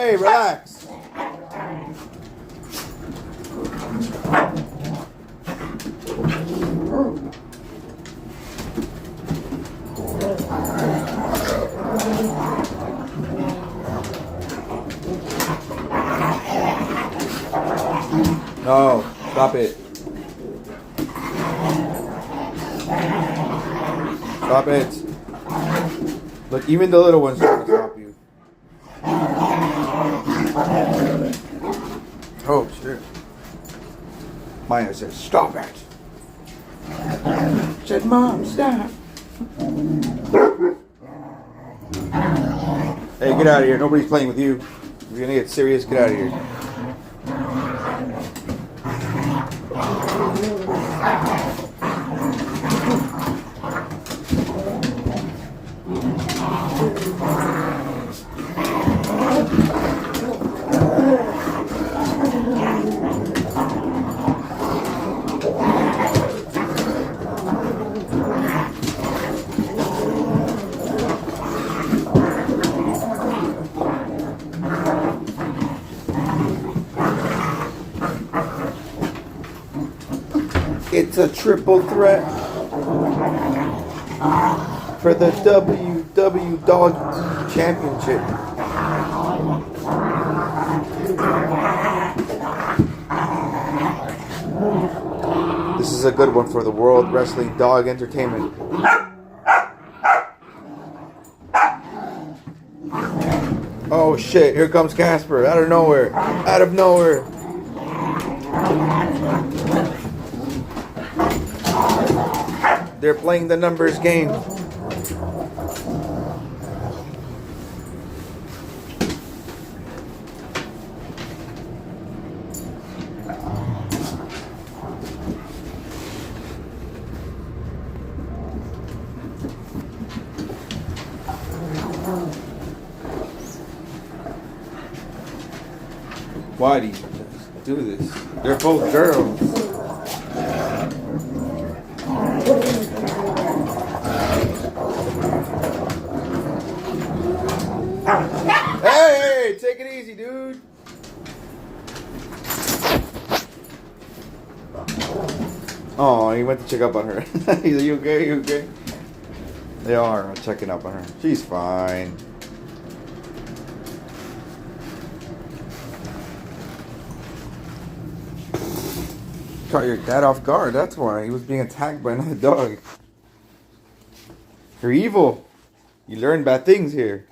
Hey, relax. No, stop it. Stop it. Look, even the little ones trying to stop you. Oh, shit. Maya said, stop it. Said, Mom, stop. Hey, get out of here. Nobody's playing with you. If you're gonna get serious, get out of here. It's a triple threat for the WW Dog Championship. This is a good one for the World Wrestling Dog Entertainment. Oh shit, here comes Casper out of nowhere. Out of nowhere. They're playing the numbers game. Why do you do this? They're both girls. Hey, take it easy, dude. Oh, he went to check up on her. He's like, you okay? You okay? They are checking up on her. She's fine. Caught your dad off guard. That's why he was being attacked by another dog. You're evil. You learn bad things here.